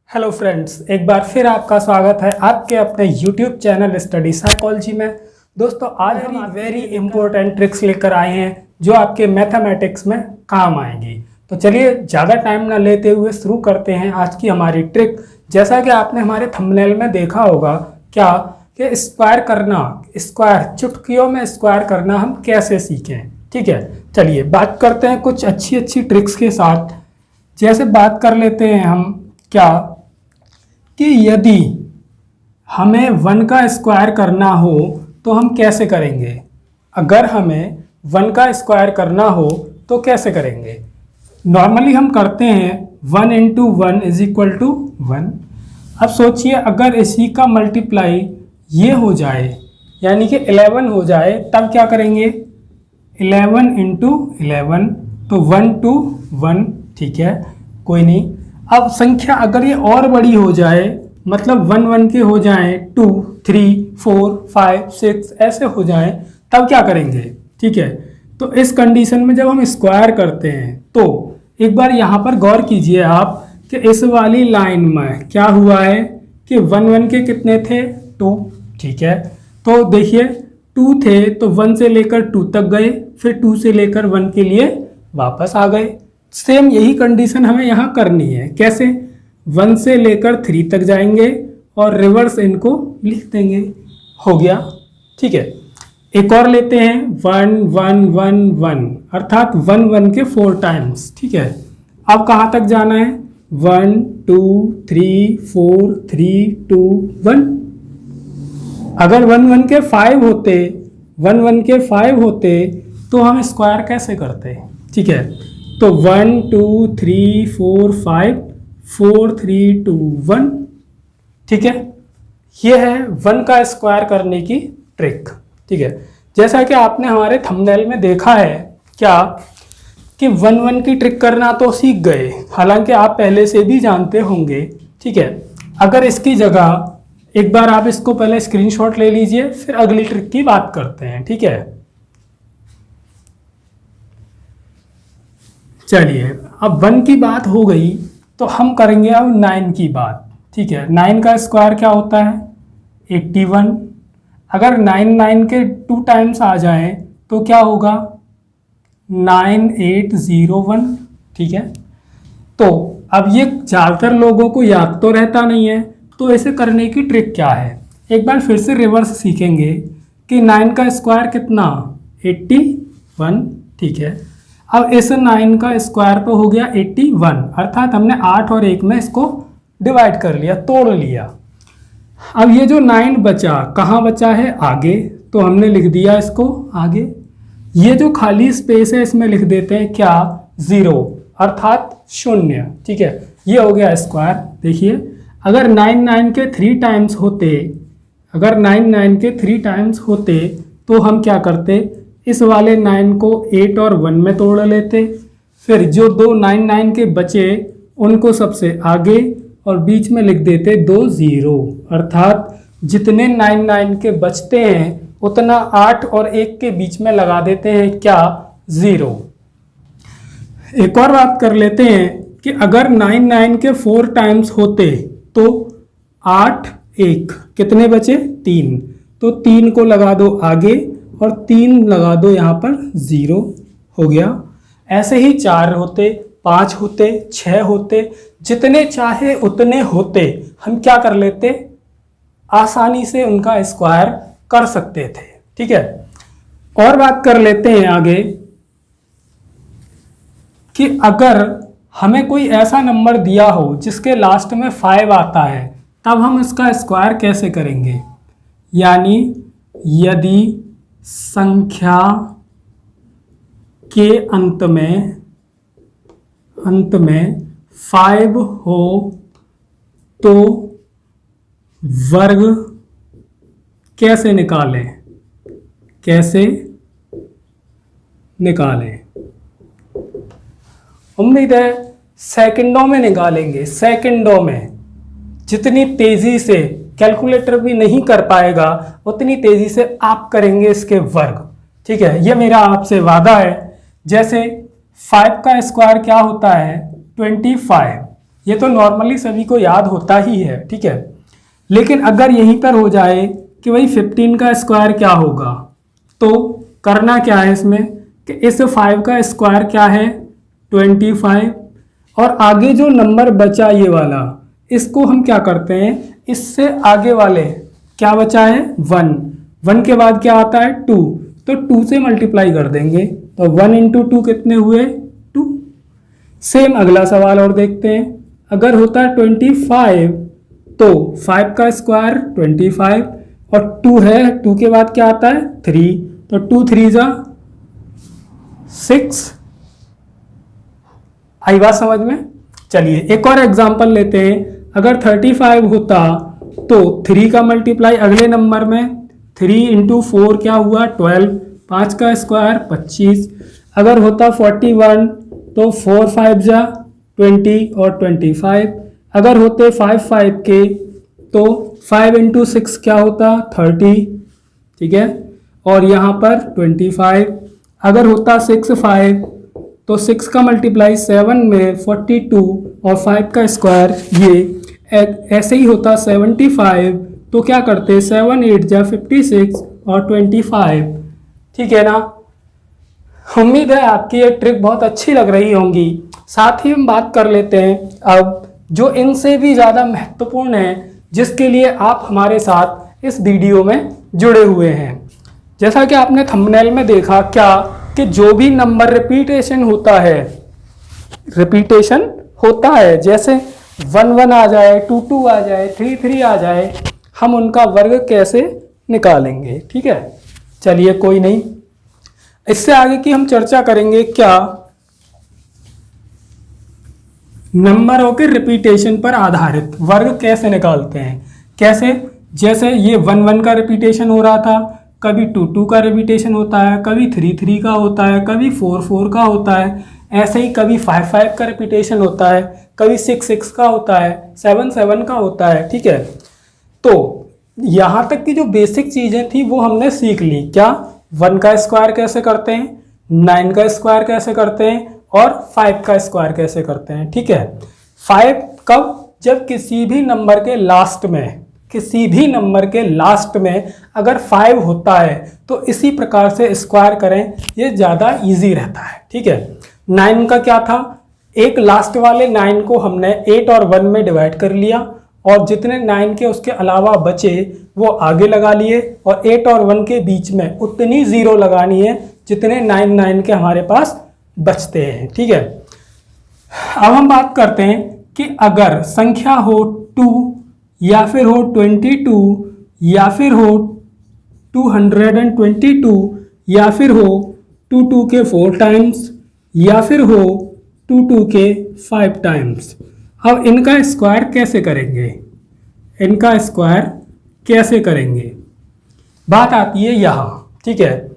Hello friends, एक बार फिर आपका स्वागत है आपके अपने यूट्यूब चैनल स्टडी साइकोलॉजी में। दोस्तों, आज हम वेरी इंपॉर्टेंट ट्रिक्स लेकर आए हैं जो आपके मैथमेटिक्स में काम आएंगी। तो चलिए ज़्यादा टाइम ना लेते हुए शुरू करते हैं आज की हमारी ट्रिक। जैसा कि आपने हमारे थंबनेल में देखा होगा क्या कि स्क्वायर करना, स्क्वायर चुटकियों में स्क्वायर करना हम कैसे सीखें। ठीक है, चलिए बात करते हैं कुछ अच्छी ट्रिक्स के साथ। जैसे बात कर लेते हैं हम क्या कि यदि हमें 1 का स्क्वायर करना हो तो हम कैसे करेंगे। अगर हमें 1 का स्क्वायर करना हो तो कैसे करेंगे। नॉर्मली हम करते हैं 1 × 1 = 1। अब सोचिए अगर इसी का मल्टीप्लाई ये हो जाए यानी कि 11 हो जाए तब क्या करेंगे। 11 × 11 तो 1 to 1। ठीक है, कोई नहीं। अब संख्या अगर ये और बड़ी हो जाए, मतलब 1 1 के हो जाएं 2 3 4 5 6 ऐसे हो जाएं, तब क्या करेंगे। ठीक है, तो इस कंडीशन में जब हम स्क्वायर करते हैं तो एक बार यहाँ पर गौर कीजिए आप कि इस वाली लाइन में क्या हुआ है कि 1 1 के कितने थे 2। ठीक है, तो देखिए 2 थे तो 1 से लेकर 2 तक गए, फिर 2 से लेकर 1 के लिए वापस आ गए। सेम यही कंडीशन हमें यहाँ करनी है। कैसे, 1 से लेकर 3 तक जाएंगे और रिवर्स इनको लिख देंगे। हो गया। ठीक है, एक और लेते हैं 1 1 1 1 अर्थात 1 1 के 4 टाइम्स। ठीक है, अब कहाँ तक जाना है 1 2 3 4 3 2 1। अगर 1 1 के 5 होते, 1 1 के 5 होते तो हम स्क्वायर कैसे करते। ठीक है, तो 1 2 3 4 5 4 3 2 1। ठीक है, ये है 1 का स्क्वायर करने की ट्रिक। ठीक है, जैसा कि आपने हमारे थंबनेल में देखा है क्या कि 1 1 की ट्रिक करना तो सीख गए, हालांकि आप पहले से भी जानते होंगे। ठीक है, अगर इसकी जगह एक बार आप इसको पहले स्क्रीनशॉट ले लीजिए, फिर अगली ट्रिक की बात करते हैं। ठीक है, चलिए अब 1 की बात हो गई तो हम करेंगे अब 9 की बात। ठीक है, 9 का स्क्वायर क्या होता है 81। अगर 9 9 के 2 टाइम्स आ जाएं तो क्या होगा 9801। ठीक है, तो अब ये ज़्यादातर लोगों को याद तो रहता नहीं है, तो इसे करने की ट्रिक क्या है। एक बार फिर से रिवर्स सीखेंगे कि 9 का स्क्वायर कितना 81। ठीक है, अब इस 9 का स्क्वायर तो हो गया 81, अर्थात हमने 8 और 1 में इसको डिवाइड कर लिया, तोड़ लिया। अब ये जो 9 बचा कहाँ बचा है आगे, तो हमने लिख दिया इसको आगे। ये जो खाली स्पेस है इसमें लिख देते हैं क्या 0 अर्थात 0। ठीक है, ये हो गया स्क्वायर। देखिए अगर 9 9 के 3 टाइम्स होते, अगर 9 9 के 3 टाइम्स होते तो हम क्या करते, इस वाले 9 को 8 और 1 में तोड़ लेते, फिर जो 2 9 9 के बचे उनको सबसे आगे और बीच में लिख देते 2 0, अर्थात जितने 9 9 के बचते हैं उतना 8 और 1 के बीच में लगा देते हैं क्या 0। एक और बात कर लेते हैं कि अगर 9 9 के 4 टाइम्स होते तो 8 1 कितने बचे 3, तो 3 को लगा दो आगे और 3 लगा दो यहाँ पर 0। हो गया। ऐसे ही 4 होते, 5 होते, 6 होते, जितने चाहे उतने होते हम क्या कर लेते, आसानी से उनका स्क्वायर कर सकते थे। ठीक है, और बात कर लेते हैं आगे कि अगर हमें कोई ऐसा नंबर दिया हो जिसके लास्ट में 5 आता है तब हम इसका स्क्वायर कैसे करेंगे। यानी यदि संख्या के अंत में 5 हो तो वर्ग कैसे निकालें, उम्मीद है सेकंडों में निकालेंगे। सेकंडों में जितनी तेजी से कैलकुलेटर भी नहीं कर पाएगा उतनी तेजी से आप करेंगे इसके वर्ग। ठीक है, ये मेरा आपसे वादा है। जैसे 5 का स्क्वायर क्या होता है 25, ये तो नॉर्मली सभी को याद होता ही है, ठीक है। लेकिन अगर यहीं पर हो जाए कि भाई 15 का स्क्वायर क्या होगा, तो करना क्या है इसमें कि इस 5 का स्क्वायर क्या है 25, और आगे जो नंबर बचा ये वाला, इसको हम क्या करते हैं, इससे आगे वाले क्या बचा है 1, 1 के बाद क्या आता है 2, तो 2 से मल्टीप्लाई कर देंगे, तो 1 इंटू 2 कितने हुए 2। सेम अगला सवाल और देखते हैं, अगर होता है 25 तो 5 का स्क्वायर 25 और 2 है, 2 के बाद क्या आता है 3, तो 2 3 जा 6। आई बात समझ में। चलिए एक और एग्जांपल लेते हैं, अगर 35 होता तो 3 का मल्टीप्लाई अगले नंबर में 3 इंटू 4 क्या हुआ 12, 5 का स्क्वायर 25। अगर होता 41 तो 4 5 जा 20 और 25। अगर होते 5 5 के तो 5 इंटू 6 क्या होता 30, ठीक है, और यहाँ पर 25। अगर होता 6 5 तो 6 का मल्टीप्लाई 7 में 42 और 5 का स्क्वायर ये ऐसे ही होता 75, तो क्या करते 7 8 जा 56 और 25, ठीक है ना। उम्मीद है आपकी ये ट्रिक बहुत अच्छी लग रही होंगी। साथ ही हम बात कर लेते हैं अब जो इनसे भी ज़्यादा महत्वपूर्ण है, जिसके लिए आप हमारे साथ इस वीडियो में जुड़े हुए हैं। जैसा कि आपने थंबनेल में देखा क्या कि जो भी नंबर रिपीटेशन होता है, जैसे 1 1 आ जाए, 2 2 आ जाए, 3 3 आ जाए, हम उनका वर्ग कैसे निकालेंगे, ठीक है। चलिए कोई नहीं, इससे आगे की हम चर्चा करेंगे क्या नंबरों के रिपीटेशन पर आधारित वर्ग कैसे निकालते हैं। कैसे, जैसे ये 1 1 का रिपीटेशन हो रहा था, कभी 2 2 का रिपीटेशन होता है, कभी 3 3 का होता है, कभी 4 4 का होता है, ऐसे ही कभी 5 5 का रिपीटेशन होता है, कभी 6 6 का होता है, 7 7 का होता है, ठीक है। तो यहाँ तक की जो बेसिक चीज़ें थी वो हमने सीख ली। क्या 1 का स्क्वायर कैसे करते हैं, 9 का स्क्वायर कैसे करते हैं और 5 का स्क्वायर कैसे करते हैं, ठीक है। 5 कब, जब किसी भी नंबर के लास्ट में अगर 5 होता है तो इसी प्रकार से स्क्वायर करें, ये ज़्यादा इजी रहता है, ठीक है। 9 का क्या था, एक लास्ट वाले 9 को हमने 8 और 1 में डिवाइड कर लिया और जितने 9 के उसके अलावा बचे वो आगे लगा लिए, और 8 और 1 के बीच में उतनी 0 लगानी है जितने 9 9 के हमारे पास बचते हैं, ठीक है। अब हम बात करते हैं कि अगर संख्या हो 2 या फिर हो 22 या फिर हो 222 या फिर हो 2 2 के 4 टाइम्स या फिर हो 2 2 के 5 टाइम्स। अब इनका स्क्वायर कैसे करेंगे, बात आती है यहाँ, ठीक है।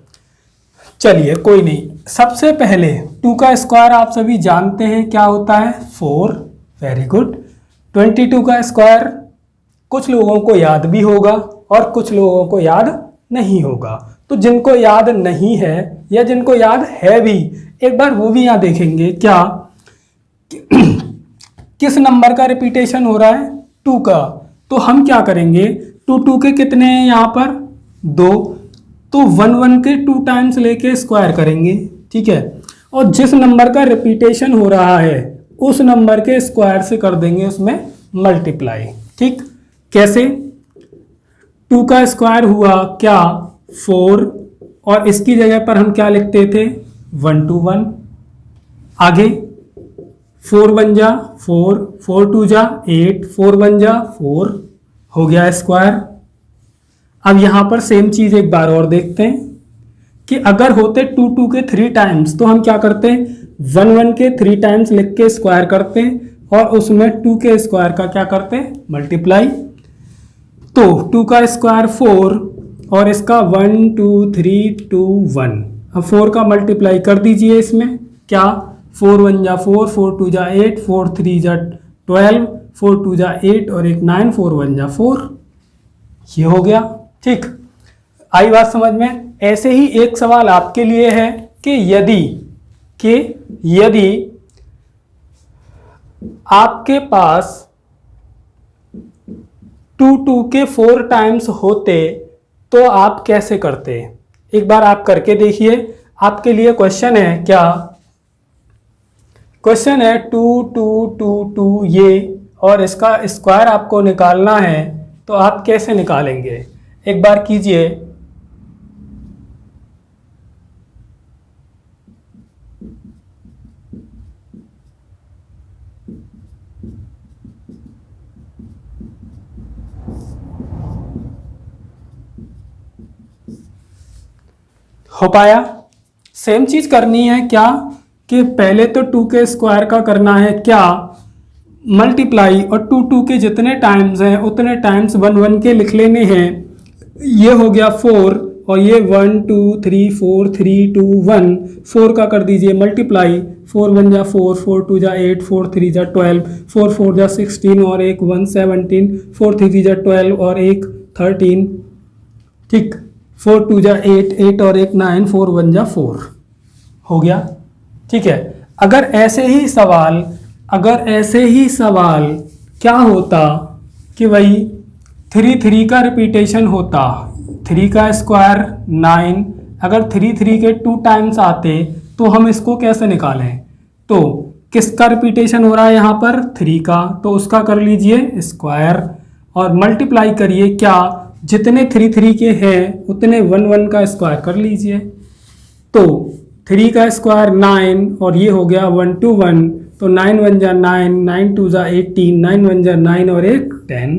चलिए कोई नहीं, सबसे पहले 2 का स्क्वायर आप सभी जानते हैं क्या होता है 4, वेरी गुड। 22 का स्क्वायर कुछ लोगों को याद भी होगा और कुछ लोगों को याद नहीं होगा, तो जिनको याद नहीं है या जिनको याद है भी, एक बार वो भी यहाँ देखेंगे क्या किस नंबर का रिपीटेशन हो रहा है 2 का। तो हम क्या करेंगे, 2 2 के कितने हैं यहाँ पर 2, तो 1 1 के 2 टाइम्स लेके स्क्वायर करेंगे, ठीक है। और जिस नंबर का रिपीटेशन हो रहा है उस नंबर के स्क्वायर से कर देंगे उसमें मल्टीप्लाई, ठीक। कैसे, 2 का स्क्वायर हुआ क्या 4, और इसकी जगह पर हम क्या लिखते थे 1 2 1, आगे 4 1 जा 4, 4 2 जा 8, 4 1 जा 4, हो गया स्क्वायर। अब यहाँ पर सेम चीज़ एक बार और देखते हैं कि अगर होते 2 2 के 3 टाइम्स तो हम क्या करते हैं 1 1 के 3 टाइम्स लिख के स्क्वायर करते हैं और उसमें 2 के स्क्वायर का क्या करते हैं मल्टीप्लाई। तो 2 का स्क्वायर 4 और इसका 1 2 3 2 1, अब 4 का मल्टीप्लाई कर दीजिए इसमें, क्या 4 1 जा 4, 4 2 जा 8, 4 3 जा 12, 4 2 जा 8 और एक 9, 4 1 जा 4, ये हो गया, ठीक। आई बात समझ में। ऐसे ही एक सवाल आपके लिए है कि यदि आपके पास 2 के 4 टाइम्स होते तो आप कैसे करते? एक बार आप करके देखिए। आपके लिए क्वेश्चन है क्या? क्वेश्चन है 2 2 2 2 ये, और इसका स्क्वायर आपको निकालना है, तो आप कैसे निकालेंगे? एक बार कीजिए। हो पाया? सेम चीज करनी है क्या कि पहले तो 2 के स्क्वायर का करना है क्या, मल्टीप्लाई, और 2 के जितने टाइम्स हैं उतने टाइम्स 1 के लिख लेने हैं। ये हो गया 4, और ये 1 2 3 4 3 2 1, 4 का कर दीजिए मल्टीप्लाई। 4 1 जा 4, 4 2 जा 8, 4 3 जा 12, 4 4 जा 16 और एक 1 17, 4 3 जा 12 और एक 13, ठीक। 4 2 जा 8, 8 और एक 9, 4 1 जा 4 हो गया, ठीक है। अगर ऐसे ही सवाल क्या होता कि भाई 3 3 का रिपीटेशन होता, 3 का स्क्वायर 9, अगर 3 3 के 2 टाइम्स आते तो हम इसको कैसे निकालें? तो किसका रिपीटेशन हो रहा है यहाँ पर? 3 का, तो उसका कर लीजिए स्क्वायर और मल्टीप्लाई करिए क्या, जितने 3 3 के हैं उतने 1 1 का स्क्वायर कर लीजिए। तो 3 का स्क्वायर 9 और ये हो गया 1 2 1, तो 9 1 जा 9, 9 2 जा 18, 9 1 जा 9 और एक 10,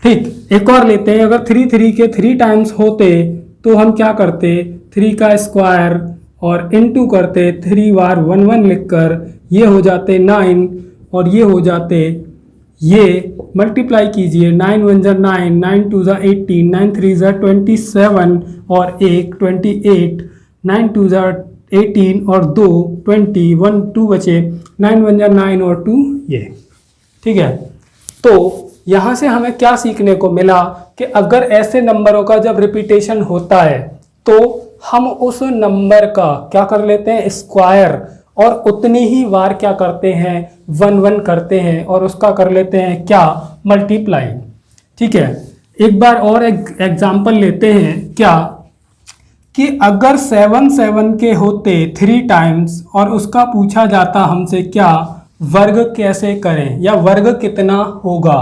ठीक। एक और लेते हैं। अगर 3 3 के 3 टाइम्स होते तो हम क्या करते? 3 का स्क्वायर और इनटू करते 3 बार 1 1 लिखकर, ये हो जाते 9 और ये हो जाते, ये मल्टीप्लाई कीजिए। 9 1 जा 9, 9 2 जा 18, 9 3 जा 27 और एक 28, 9 2 जा 18 और 2 20, 1 2 बचे, 9 1 जा 9 और 2 ये, ठीक है। तो यहाँ से हमें क्या सीखने को मिला कि अगर ऐसे नंबरों का जब रिपीटेशन होता है तो हम उस नंबर का क्या कर लेते हैं? स्क्वायर, और उतनी ही बार क्या करते हैं? 1 1 करते हैं और उसका कर लेते हैं क्या? मल्टीप्लाई, ठीक है। एक बार और एग्जाम्पल लेते हैं क्या कि अगर 7 7 के होते 3 टाइम्स और उसका पूछा जाता हमसे क्या, वर्ग कैसे करें या वर्ग कितना होगा,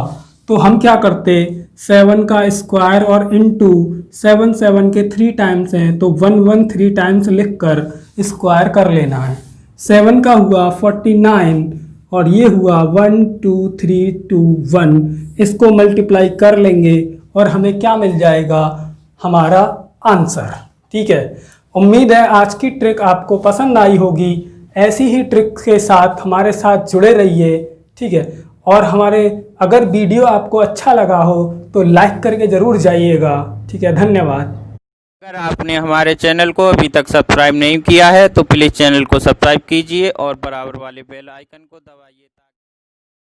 तो हम क्या करते? 7 का स्क्वायर और इनटू 7 7 के 3 टाइम्स हैं तो 1 1 3 टाइम्स लिखकर स्क्वायर कर लेना है। 7 का हुआ 49 और ये हुआ 1 2 3 2 1, इसको मल्टीप्लाई कर लेंगे और हमें क्या मिल जाएगा? हमारा आंसर, ठीक है। उम्मीद है आज की ट्रिक आपको पसंद आई होगी। ऐसी ही ट्रिक के साथ हमारे साथ जुड़े रहिए, ठीक है। और हमारे अगर वीडियो आपको अच्छा लगा हो तो लाइक करके ज़रूर जाइएगा, ठीक है। धन्यवाद। अगर आपने हमारे चैनल को अभी तक सब्सक्राइब नहीं किया है तो प्लीज़ चैनल को सब्सक्राइब कीजिए और बराबर वाले बेल आइकन को दबाइए।